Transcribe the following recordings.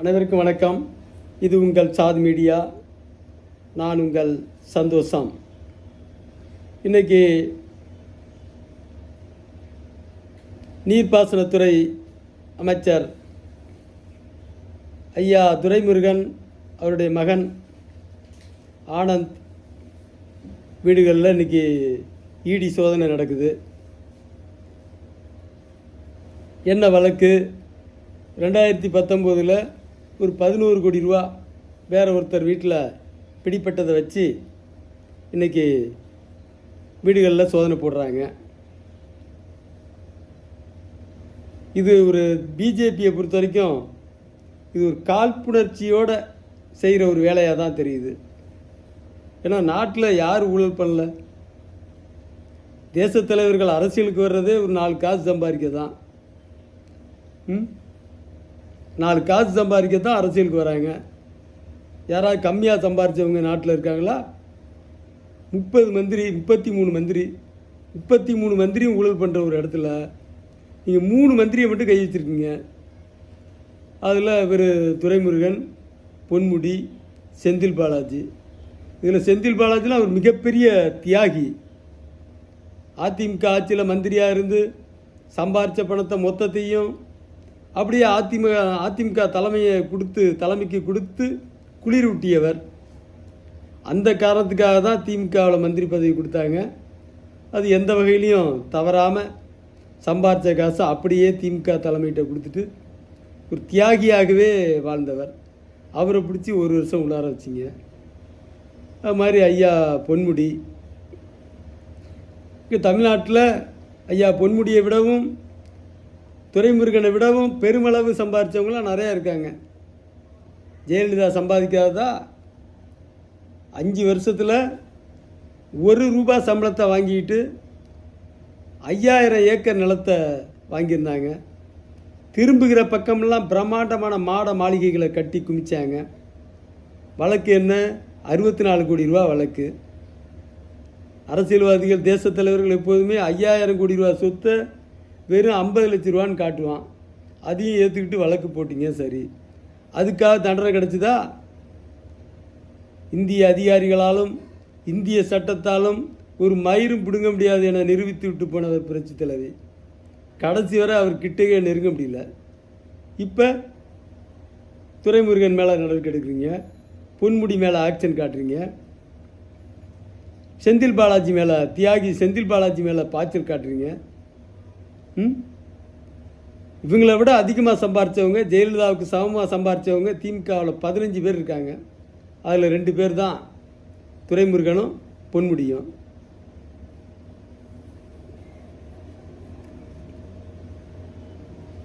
அனைவருக்கும் வணக்கம். இது உங்கள் சாது மீடியா. நான் உங்கள் சந்தோஷம். இன்றைக்கி நீர்ப்பாசனத்துறை அமைச்சர் ஐயா துரைமுருகன் அவருடைய மகன் ஆனந்த் வீடுகளில் இன்றைக்கி இடி சோதனை நடக்குது. என்ன வழக்கு? 2019 ஒரு 11 கோடி ரூபா வேறு ஒருத்தர் வீட்டில் பிடிப்பட்டதை வச்சு இன்றைக்கி வீடுகளில் சோதனை போடுறாங்க. இது ஒரு பிஜேபியை பொறுத்த வரைக்கும் இது ஒரு காழ்ப்புணர்ச்சியோடு செய்கிற ஒரு வேலையாக தான் தெரியுது. ஏன்னா நாட்டில் யார் ஊழல் பண்ணல? தேசத் தலைவர்கள் அரசியலுக்கு வர்றதே ஒரு 4 காசு சம்பாதிக்க தான். 4 காசு சம்பாதிக்க தான் அரசியலுக்கு வராங்க. யாராவது கம்மியாக சம்பாதிச்சவங்க நாட்டில் இருக்காங்களா? 30 மந்திரி, 33 மந்திரி, 33 மந்திரியும் ஊழல் பண்ணுற ஒரு இடத்துல நீங்கள் 3 மந்திரியை மட்டும் கை வச்சுருக்கீங்க. அதில் இவர் துரைமுருகன், பொன்முடி, செந்தில் பாலாஜி. இதில் செந்தில் பாலாஜிலாம் அவர் மிகப்பெரிய தியாகி. அதிமுக ஆட்சியில் மந்திரியாக இருந்து சம்பாரித்த பணத்தை மொத்தத்தையும் அப்படியே அதிமுக தலைமைக்கு கொடுத்து குளிர் ஊட்டியவர். அந்த காரணத்துக்காக தான் திமுகவில் மந்திரி பதவி கொடுத்தாங்க. அது எந்த வகையிலையும் தவறாமல் சம்பாரித்த காசை அப்படியே திமுக தலைமையிட்ட கொடுத்துட்டு ஒரு தியாகியாகவே வாழ்ந்தவர். அவரை பிடிச்சி 1 வருஷம் உள்ளார வச்சிங்க. அது மாதிரி ஐயா பொன்முடி. தமிழ்நாட்டில் ஐயா பொன்முடியை விடவும் துரைமுருகனை விடவும் பெருமளவு சம்பாதிச்சவங்களாம் நிறையா இருக்காங்க. ஜெயலலிதா சம்பாதிக்காததா? 5 வருஷத்தில் 1 ரூபா சம்பளத்தை வாங்கிட்டு 5000 ஏக்கர் நிலத்தை வாங்கியிருந்தாங்க. திரும்புகிற பக்கமெல்லாம் பிரம்மாண்டமான மாளிகைகளை கட்டி குமிச்சாங்க. வழக்கு என்ன? 64 கோடி ரூபா வழக்கு. அரசியல்வாதிகள், தேசத் தலைவர்கள் எப்போதுமே 5000 கோடி ரூபா சொத்தை வெறும் 50 லட்ச ரூபான்னு காட்டுவான். அதையும் ஏற்றுக்கிட்டு வழக்கு போட்டிங்க. சரி, அதுக்காக தண்டனை கிடச்சிதா? இந்திய அதிகாரிகளாலும் இந்திய சட்டத்தாலும் ஒரு மயிரும் பிடுங்க முடியாது என நிரூபித்து விட்டு போனவர் புரட்சி தலைவி. கடைசி வரை அவர் கிட்டே நெருங்க முடியல. இப்போ துரைமுருகன் மேலே நடவடிக்கை எடுக்கிறீங்க, பொன்முடி மேலே ஆக்ஷன் காட்டுறீங்க, செந்தில் பாலாஜி மேலே, தியாகி செந்தில் பாலாஜி மேலே பாய்ச்சல் காட்டுறீங்க. இவங்களை விட அதிகமாக சம்பாரித்தவங்க, ஜெயலலிதாவுக்கு சமமாக சம்பாரித்தவங்க திமுகவில் 15 பேர் இருக்காங்க. அதில் 2 பேர் தான் துரைமுருகனும் பொன்முடியும்.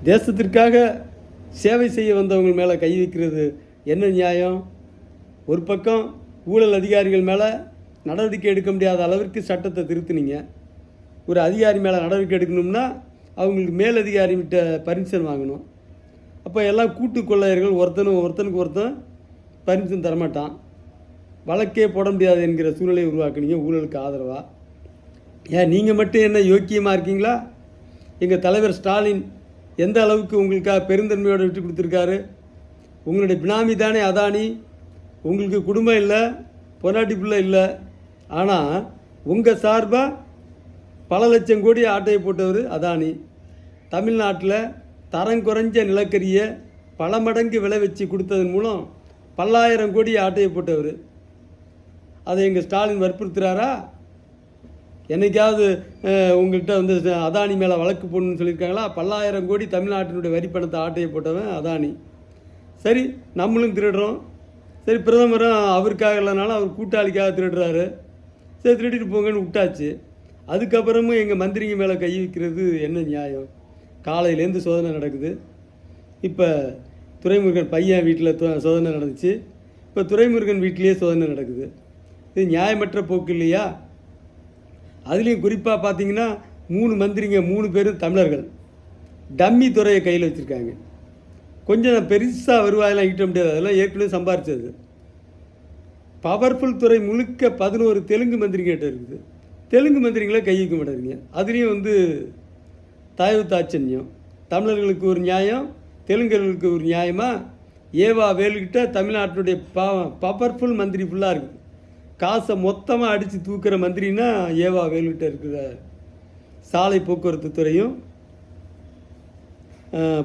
தேசத்திற்காக சேவை செய்ய வந்தவங்க மேலே கை வைக்கிறது என்ன நியாயம்? ஒரு பக்கம் ஊழல் அதிகாரிகள் மேலே நடவடிக்கை எடுக்க முடியாத அளவிற்கு சட்டத்தை திருத்தினீங்க. ஒரு அதிகாரி மேலே நடவடிக்கை எடுக்கணும்னா அவங்களுக்கு மேலதிகாரிகிட்ட பர்மிஷன் வாங்கணும். அப்போ எல்லாம் கூட்டு கொள்ளையர்கள், ஒருத்தனுக்கு ஒருத்தன் பர்மிஷன் தரமாட்டான். வழக்கே போட முடியாது என்கிற சூழ்நிலையை உருவாக்குனீங்க ஊழலுக்கு ஆதரவாக. ஏன் நீங்கள் மட்டும் என்ன யோக்கியமாக இருக்கீங்களா? எங்கள் தலைவர் ஸ்டாலின் எந்த அளவுக்கு உங்களுக்காக பெருந்தன்மையோடு விட்டு கொடுத்துருக்காரு. உங்களுடைய பினாமி தானே அதானி. உங்களுக்கு குடும்பம் இல்லை, பொண்டாட்டி பிள்ளை இல்லை. ஆனால் உங்கள் சார்பாக பல லட்சம் கோடி ஆட்டையை போட்டவர் அதானி. தமிழ்நாட்டில் தரம் குறைஞ்ச நிலக்கரியை பல மடங்கு விலை வச்சு கொடுத்ததன் மூலம் 10,000 கோடி ஆட்டையை போட்டவர். அதை எங்கள் ஸ்டாலின் வற்புறுத்துறாரா? என்னைக்காவது உங்கள்கிட்ட வந்து அதானி மேலே வழக்கு போடணும்னு சொல்லியிருக்காங்களா? 10,000 கோடி தமிழ்நாட்டினுடைய வரி பணத்தை ஆட்டையை போட்டவன் அதானி. சரி, நம்மளும் திருடுறோம். சரி, பிரதமரும் அவருக்காக இல்லைனாலும் அவர் கூட்டாளிக்காக திருடுறாரு. சரி, திருடிட்டு போங்கன்னு விட்டாச்சு. அதுக்கப்புறமும் எங்கள் மந்திரிங்க மேலே கை வைக்கிறது என்ன நியாயம்? காலையிலேருந்து சோதனை நடக்குது. இப்போ துரைமுருகன் பையன் வீட்டில் சோதனை நடந்துச்சு. இப்போ துரைமுருகன் வீட்டிலேயே சோதனை நடக்குது. இது நியாயமற்ற போக்கு இல்லையா? அதுலேயும் குறிப்பாக பார்த்தீங்கன்னா 3 மந்திரிங்க, 3 பேரும் தமிழர்கள். டம்மி துறையை கையில் வச்சுருக்காங்க. கொஞ்சம் பெருசாக வருவாயெல்லாம் ஈட்ட முடியாது, அதெல்லாம் ஏற்கனவே சம்பாரிச்சது. பவர்ஃபுல் துறை முழுக்க 11 தெலுங்கு மந்திரிங்கிட்ட இருக்குது. தெலுங்கு மந்திரிகளை கையிக்க மாட்டேறீங்க. அதுலேயும் வந்து தயவு தாட்சண்யம். தமிழர்களுக்கு ஒரு நியாயம், தெலுங்கர்களுக்கு ஒரு நியாயமாக ஏவா வேலுக்கிட்ட தமிழ்நாட்டுடைய பவர்ஃபுல் மந்திரி ஃபுல்லாக இருக்குது. காசை மொத்தமாக அடித்து தூக்குற மந்திரின்னா ஏவா வேலுக்கிட்ட இருக்கிற சாலை போக்குவரத்து துறையும்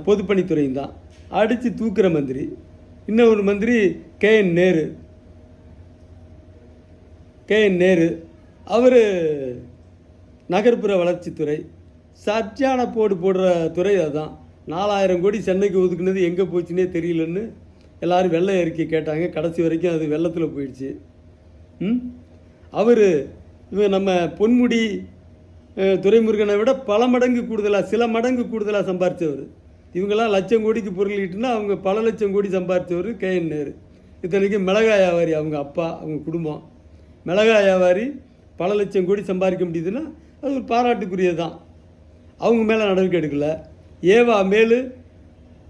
பொதுப்பணித்துறையும் தான் அடித்து தூக்குற மந்திரி. இன்னொரு மந்திரி கேஎன் நேரு, அவர் நகர்ப்புற வளர்ச்சித்துறை. சர்ச்சான போடுற துறை அதுதான். 4000 கோடி சென்னைக்கு ஒதுக்குனது எங்கே போச்சுன்னே தெரியலன்னு எல்லோரும் வெள்ளை அறிக்கை கேட்டாங்க. கடைசி வரைக்கும் அது வெள்ளத்தில் போயிடுச்சு. அவர் நம்ம பொன்முடி துரைமுருகனை விட பல மடங்கு கூடுதலாக, சில மடங்கு கூடுதலாக சம்பாரித்தவர். இவங்கெல்லாம் லட்சம் கோடிக்கு பொருளிட்டுனா அவங்க பல லட்சம் கோடி சம்பாரித்தவர் கேஎன் நேரு. இத்தனைக்கும் மிளகாய் வியாபாரி அவங்க அப்பா, அவங்க குடும்பம் மிளகாய் வியாபாரி. பல லட்சம் கோடி சம்பாதிக்க முடியுதுன்னா அது ஒரு பாராட்டுக்குரியது தான். அவங்க மேலே நடவடிக்கை எடுக்கலை. ஏவா மேலு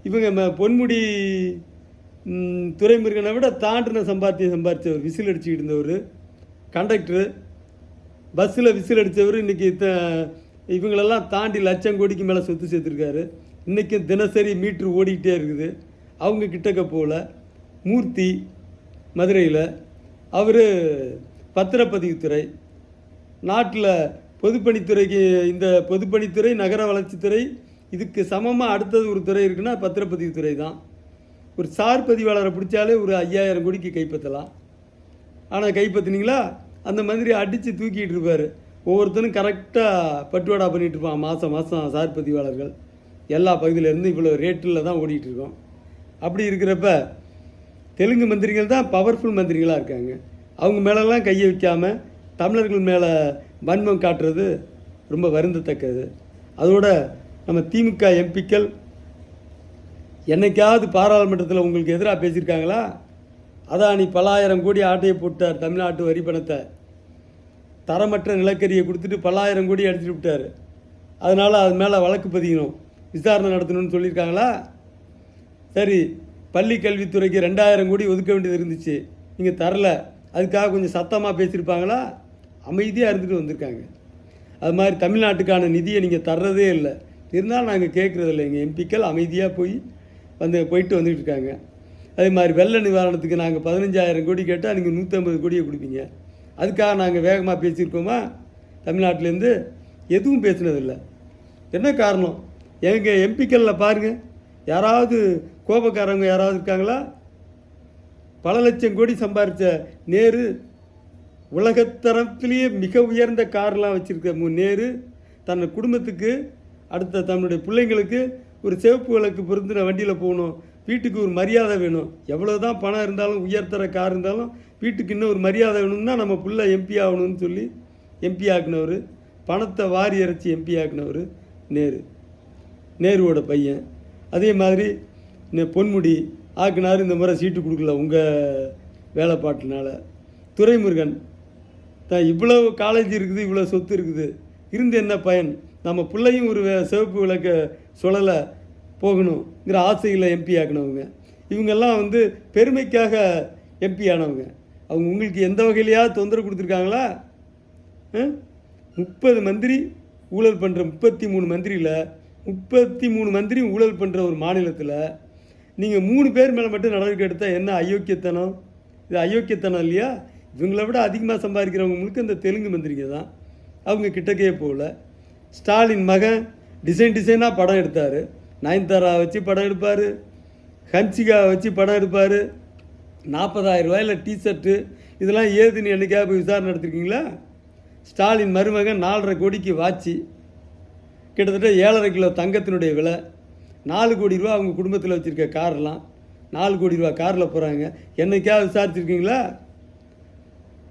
இவங்க பொன்முடி துரைமுருகனை விட தாண்டின சம்பாதிச்சவர். விசில் அடிச்சுக்கிட்டு இருந்தவர், கண்டக்டரு, பஸ்ஸில் விசில் அடித்தவர். இன்றைக்கி இவங்களெல்லாம் தாண்டி லட்சம் கோடிக்கு மேலே சொத்து சேர்த்துருக்காரு. இன்றைக்கும் தினசரி மீட்ரு ஓடிக்கிட்டே இருக்குது. அவங்க கிட்டக்க போகல. மூர்த்தி மதுரையில், அவர் பத்திரப்பதிவுத்துறை. நாட்டில் பொதுப்பணித்துறைக்கு, இந்த பொதுப்பணித்துறை நகர வளர்ச்சித்துறை இதுக்கு சமமாக அடுத்தது ஒரு துறை இருக்குன்னா பத்திரப்பதிவுத்துறை தான். ஒரு சார் பதிவாளரை பிடிச்சாலே ஒரு 5000 கோடிக்கு கைப்பற்றலாம். ஆனால் கைப்பற்றினீங்களா? அந்த மாதிரி அடித்து தூக்கிட்டு இருப்பார். ஒவ்வொருத்தரும் கரெக்டாக பட்டுவாடா பண்ணிகிட்டு இருப்பான். மாதம் சார் பதிவாளர்கள் எல்லா பகுதியிலேருந்து இவ்வளோ ரேட்டில் தான் ஓடிட்டுருக்கோம். அப்படி இருக்கிறப்ப தெலுங்கு மந்திரிகள் தான் பவர்ஃபுல் மந்திரிகளாக இருக்காங்க. அவங்க மேலெல்லாம் கையை வைக்காமல் தமிழர்கள் மேலே வன்மம் காட்டுறது ரொம்ப வருந்தத்தக்கது. அதோட நம்ம திமுக எம்பிக்கள் என்னைக்காவது பாராளுமன்றத்தில் உங்களுக்கு எதிராக பேசியிருக்காங்களா? அதானி பல ஆயிரம் கோடி ஆட்டையை போட்டார். தமிழ்நாட்டு வரி பணத்தை தரமற்ற நிலக்கரியை கொடுத்துட்டு பல ஆயிரம் கோடி அடிச்சுட்டு விட்டார். அதனால் அது மேலே வழக்கு பதியணும், விசாரணை நடத்தணும்னு சொல்லியிருக்காங்களா? சரி, பள்ளி கல்வித்துறைக்கு 2000 கோடி ஒதுக்க வேண்டியது இருந்துச்சு, நீங்கள் தரல. அதுக்காக கொஞ்சம் சத்தமாக பேசியிருப்பாங்களா? அமைதியாக இருந்துட்டு வந்திருக்காங்க. அது மாதிரி தமிழ்நாட்டுக்கான நிதியை நீங்கள் தர்றதே இல்லை. இருந்தாலும் நாங்கள் கேட்குறதில்ல. எங்கள் எம்பிக்கள் அமைதியாக போயிட்டு வந்துட்டு இருக்காங்க. அதே மாதிரி வெள்ள நிவாரணத்துக்கு நாங்கள் 15,000 கோடி கேட்டால் நீங்கள் 150 கோடியை கொடுப்பீங்க. அதுக்காக நாங்கள் வேகமாக பேசியிருக்கோமா? தமிழ்நாட்டிலேருந்து எதுவும் பேசினதில்லை. என்ன காரணம்? எங்கள் எம்பிக்களில் பாருங்கள், யாராவது கோபக்காரங்க யாராவது இருக்காங்களா? பல லட்சம் கோடி சம்பாதிச்ச நேரு, உலகத்தரத்திலேயே மிக உயர்ந்த கார்லாம் வச்சுருக்க நேரு, தன் குடும்பத்துக்கு அடுத்த தன்னுடைய பிள்ளைங்களுக்கு ஒரு சிவப்பு விளக்கு பொருந்தின வண்டியில் போகணும், வீட்டுக்கு ஒரு மரியாதை வேணும். எவ்வளோ தான் பணம் இருந்தாலும், உயர்தர கார் இருந்தாலும் வீட்டுக்கு இன்னும் ஒரு மரியாதை வேணும்னா நம்ம பிள்ளை எம்பி ஆகணும்னு சொல்லி எம்பி ஆக்குனவர். பணத்தை வாரி இறைச்சி எம்பி ஆக்குனவர் நேருவோட பையன். அதே மாதிரி பொன்முடி ஆக்குனார். இந்த முறை சீட்டு கொடுக்கல உங்கள் வேலைப்பாட்டினால. துரைமுருகன் தான் இவ்வளோ காலேஜ் இருக்குது, இவ்வளோ சொத்து இருக்குது, இருந்து என்ன பயன்? நம்ம பிள்ளையும் ஒரு சிவப்பு விளக்க சுழலை போகணுங்கிற ஆசையில் எம்பி ஆக்கினவங்க. இவங்கெல்லாம் பெருமைக்காக எம்பி ஆனவங்க. அவங்க உங்களுக்கு எந்த வகையிலையாவது தொந்தரவு கொடுத்துருக்காங்களா? 30 மந்திரி ஊழல் பண்ணுற, 33 மந்திரியில் 33 மந்திரி ஊழல் பண்ணுற ஒரு மாநிலத்தில் நீங்கள் 3 பேர் மேலே மட்டும் நடவடிக்கை எடுத்தால் என்ன அயோக்கியத்தனம்? இது அயோக்கியத்தனம் இல்லையா? இவங்களை விட அதிகமாக சம்பாதிக்கிறவங்க முழுக்க இந்த தெலுங்கு மந்திரிங்க தான். அவங்க கிட்டக்கே போகல. ஸ்டாலின் மகன் டிசைனாக படம் எடுத்தார். நயன்தாரா வச்சு படம் எடுப்பார், ஹன்சிகா வச்சு படம் எடுப்பார். 40,000 ரூபாயில் டிஷர்ட்டு, இதெல்லாம் ஏதுன்னு என்னைக்காக போய் விசாரணை நடத்திருக்கீங்களா? ஸ்டாலின் மருமகன் 4.5 கோடிக்கு வாட்சி, கிட்டத்தட்ட 7.5 கிலோ தங்கத்தினுடைய விலை, 4 கோடி ரூபா அவங்க குடும்பத்தில் வச்சுருக்க கார்லாம், 4 கோடி ரூபா காரில் போகிறாங்க. என்னைக்காவது விசாரிச்சுருக்கீங்களா?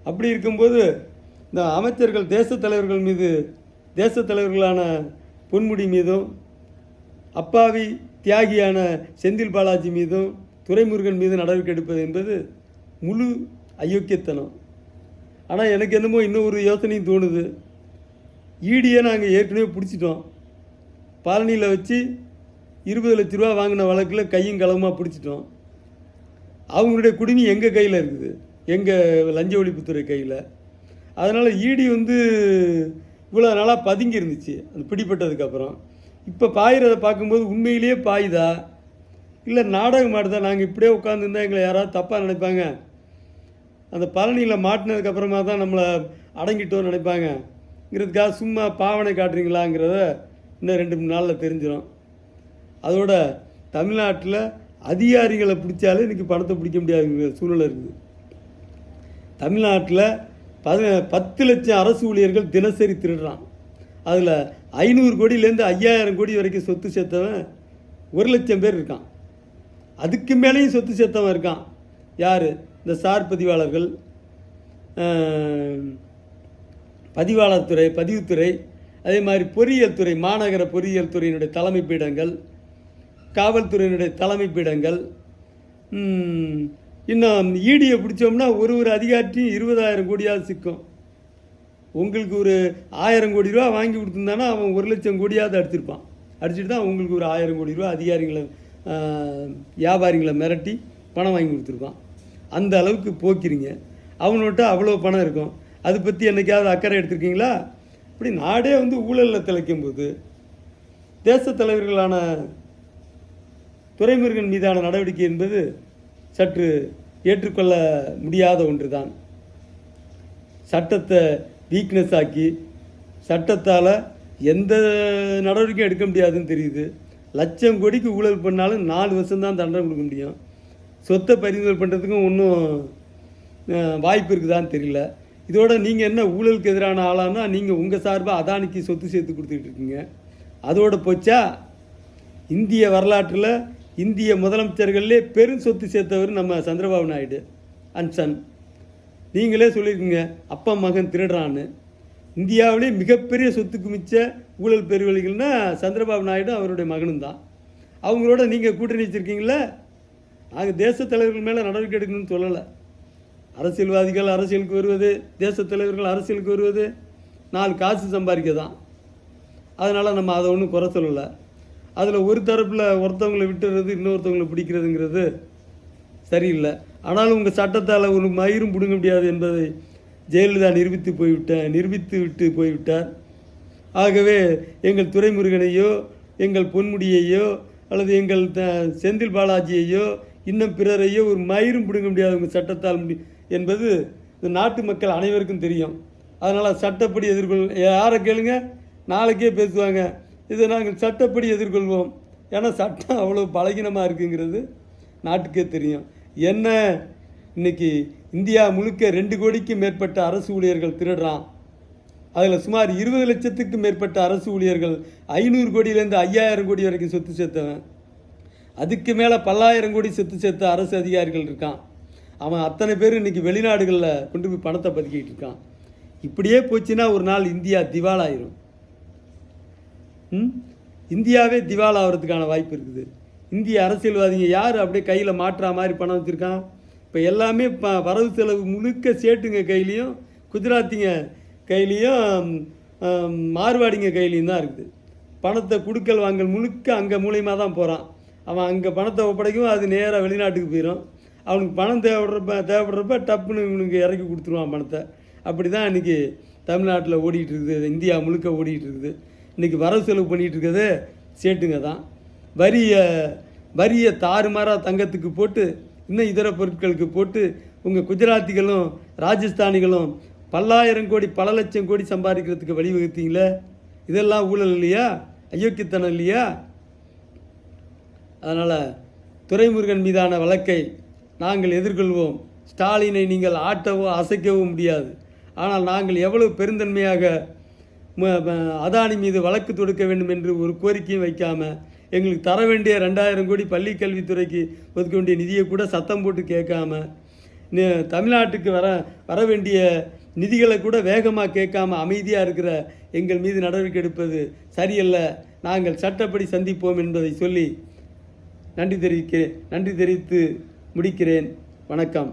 அப்படி இருக்கும்போது இந்த அமைச்சர்கள் தேச தலைவர்களான பொன்முடி மீதும், அப்பாவி தியாகியான செந்தில் பாலாஜி மீதும், துரைமுருகன் மீது நடவடிக்கை எடுப்பது என்பது முழு அயோக்கியத்தனம். ஆனால் எனக்கு என்னமோ இன்னும் ஒரு யோசனையும் தோணுது. ஈடியை நாங்கள் ஏற்கனவே பிடிச்சிட்டோம். பழனியில் வச்சு 20 லட்ச ரூபா வாங்கின வழக்கில் கையும் களவுமாக பிடிச்சிட்டோம். அவங்களுடைய குடுமி எங்கள் கையில் இருக்குது, எங்கள் லஞ்ச ஒழிப்புத்துறை கையில். அதனால் ஈடி இவ்வளோ நாளாக பதுங்கி இருந்துச்சு. அது பிடிப்பட்டதுக்கப்புறம் இப்போ பாயிறதை பார்க்கும்போது உண்மையிலேயே பாயுதா, இல்லை நாடகம் ஆடுதா, நாங்கள் இப்படியே உட்காந்துருந்தா எங்களை யாராவது தப்பாக நினைப்பாங்க, அந்த பழனியில் மாட்டினதுக்கப்புறமா தான் நம்மளை அடங்கிட்டோன்னு நினைப்பாங்கங்கிறதுக்காக சும்மா பாவனை காட்டுறீங்களாங்கிறத இன்னும் 2-3 நாளில் தெரிஞ்சிடும். அதோட தமிழ்நாட்டில் அதிகாரிகளை பிடிச்சாலே இன்றைக்கி பணத்தை பிடிக்க முடியாதுங்கிற சூழ்நிலை இருக்குது. தமிழ்நாட்டில் 10 லட்சம் அரசு ஊழியர்கள் தினசரி திருடுறான். அதில் 500 கோடியிலேருந்து 5000 கோடி வரைக்கும் சொத்து சேர்த்தவன் 1 லட்சம் பேர் இருக்கான். அதுக்கு மேலேயும் சொத்து சேர்த்தவன் இருக்கான். யார்? இந்த சார் பதிவாளர்கள், பதிவாளர் துறை, பதிவுத்துறை, அதே மாதிரி பொறியியல் துறை, மாநகர பொறியியல் துறையினுடைய தலைமை பீடங்கள், காவல்துறையினுடைய தலைமை பீடங்கள். இன்னும் ஈடியை பிடிச்சோம்னா ஒரு அதிகாரியும் 20,000 கோடியாவது சிக்கும். உங்களுக்கு ஒரு 1000 கோடி ரூபா வாங்கி கொடுத்துருந்தானா அவன் 1 லட்சம் கோடியாவது அடிச்சிருப்பான். அடிச்சுட்டு தான் உங்களுக்கு ஒரு 1000 கோடி ரூபா அதிகாரிகளை, வியாபாரிகளை மிரட்டி பணம் வாங்கி கொடுத்துருப்பான். அந்த அளவுக்கு போக்கிறீங்க. அவனோட்ட அவ்வளோ பணம் இருக்கும். அதை பற்றி என்றைக்காவது அக்கறை எடுத்திருக்கீங்களா? இப்படி நாடே ஊழலில் திளைக்கும் போது தேச தலைவர்களான துரைமுருகன் மீதான நடவடிக்கை என்பது சற்று ஏற்றுக்கொள்ள முடியாத ஒன்று தான். சட்டத்தை வீக்னஸ் ஆக்கி சட்டத்தால் எந்த நடவடிக்கையும் எடுக்க முடியாதுன்னு தெரியுது. 1,00,000 கோடிக்கு ஊழல் பண்ணாலும் 4 வருஷம்தான் தண்டனை கொடுக்க முடியும். சொத்தை பறிமுதல் பண்ணுறதுக்கும் ஒன்றும் வாய்ப்பு இருக்குதான்னு தெரியல. இதோட நீங்கள் என்ன ஊழலுக்கு எதிரான ஆளானா நீங்கள் உங்கள் சார்பாக அதானிக்கு சொத்து சேர்த்து கொடுத்துக்கிட்டு இருக்கீங்க. அதோட போச்சா? இந்திய வரலாற்றில் இந்திய முதலமைச்சர்களே பெரும் சொத்து சேர்த்தவர் நம்ம சந்திரபாபு நாயுடு அண்ட் சன். நீங்களே சொல்லியிருக்கீங்க அப்பா மகன் திருடுறான்னு. இந்தியாவிலே மிகப்பெரிய சொத்துக்கு மிச்ச ஊழல் பெருவழிகள்னா சந்திரபாபு நாயுடு அவருடைய மகனும் தான். அவங்களோட நீங்கள் கூட்டணி வச்சுருக்கீங்களே. நாங்கள் தேச தலைவர்கள் மேலே நடவடிக்கை எடுக்கணும்னு சொல்லலை. அரசியல்வாதிகள் அரசியலுக்கு வருவது, தேச தலைவர்கள் அரசியலுக்கு வருவது 4 காசு சம்பாதிக்க தான். அதனால் நம்ம அதை ஒன்றும் குறை சொல்லலை. அதில் ஒரு தரப்பில் ஒருத்தவங்களை விட்டுறது இன்னொருத்தவங்களை பிடிக்கிறதுங்கிறது சரியில்லை. ஆனாலும் உங்கள் சட்டத்தால் ஒரு மயிரும் பிடுங்க முடியாது என்பதை ஜெயலலிதா நிரூபித்து விட்டு போய்விட்டார். ஆகவே எங்கள் துரைமுருகனையோ எங்கள் பொன்முடியையோ அல்லது எங்கள் செந்தில் பாலாஜியையோ இன்னும் பிறரையோ ஒரு மயிரும் பிடுங்க முடியாது உங்கள் சட்டத்தால் என்பது இந்த நாட்டு மக்கள் அனைவருக்கும் தெரியும். அதனால் சட்டப்படி யாரை கேளுங்க, நாளைக்கே பேசுவாங்க. இதை நாங்கள் சட்டப்படி எதிர்கொள்வோம். ஏன்னா சட்டம் அவ்வளோ பலகீனமாக இருக்குங்கிறது நாட்டுக்கே தெரியும். என்ன இன்னைக்கு இந்தியா முழுக்க 2 கோடிக்கும் மேற்பட்ட அரசு ஊழியர்கள் திருடுறான். அதில் சுமார் 20 லட்சத்துக்கும் மேற்பட்ட அரசு ஊழியர்கள் 500 கோடியிலேருந்து 5000 கோடி வரைக்கும் சொத்து சேர்த்தவன். அதுக்கு மேலே 10,000 கோடி சொத்து சேர்த்த அரசு அதிகாரிகள் இருக்கான். அவன் அத்தனை பேர் இன்றைக்கி வெளிநாடுகளில் கொண்டு போய் பணத்தை பதுக்கிட்டு இருக்கான். இப்படியே போச்சுன்னா ஒரு நாள் இந்தியா திவாலாயிரும். இந்தியாவே திவாலாகிறதுக்கான வாய்ப்பு இருக்குது. இந்திய அரசியல்வாதிங்க யார் அப்படியே கையில் மாற்றுற மாதிரி பணம் வச்சுருக்கான்? இப்போ எல்லாமே வரவு செலவு முழுக்க சேட்டுங்க கையிலையும், குஜராத்திங்க கையிலையும், மார்வாடிங்க கையிலையும் தான் இருக்குது. பணத்தை கொடுக்கல் வாங்கல் முழுக்க அங்கே மூலியமாக தான் போகிறான். அவன் அங்கே பணத்தை ஒப்படைக்கும், அது நேராக வெளிநாட்டுக்கு போயிடும். அவனுக்கு பணம் தேவைப்படுறப்ப டப்புன்னு இவனுக்கு இறக்கி கொடுத்துருவான் பணத்தை. அப்படி தான் இன்றைக்கி தமிழ்நாட்டில் ஓடிட்டு இருக்குது, இந்தியா முழுக்க ஓடிட்டு இருக்குது. இன்றைக்கி வரவு செலவு பண்ணிகிட்டு இருக்கிறது சேட்டுங்க தான். வரியை தாறுமாறாக தங்கத்துக்கு போட்டு இன்னும் இதர பொருட்களுக்கு போட்டு உங்கள் குஜராத்திகளும் ராஜஸ்தானிகளும் 10,000 கோடி பல லட்சம் கோடி சம்பாதிக்கிறதுக்கு வழிவகுத்தீங்களே. இதெல்லாம் ஊழல் இல்லையா? அயோக்கியத்தனம் இல்லையா? அதனால் துரைமுருகன் மீதான வழக்கை நாங்கள் எதிர்கொள்வோம். ஸ்டாலினை நீங்கள் ஆட்டவோ அசைக்கவோ முடியாது. ஆனால் நாங்கள் எவ்வளவு பெருந்தன்மையாக அதானி மீது வழக்கு தொடுக்க வேண்டும் என்று ஒரு கோரிக்கையும் வைக்காமல் எங்களுக்கு தர வேண்டிய 2,000 கோடி பள்ளி கல்வித்துறைக்கு ஒதுக்க வேண்டிய நிதியை கூட சத்தம் போட்டு கேட்காம, தமிழ்நாட்டுக்கு வர வேண்டிய நிதிகளை கூட வேகமாக கேட்காம அமைதியாக இருக்கிற எங்கள் மீது நடவடிக்கை எடுப்பது சரியல்ல. நாங்கள் சட்டப்படி சந்திப்போம் என்பதை சொல்லி நன்றி தெரிவித்து முடிக்கிறேன். வணக்கம்.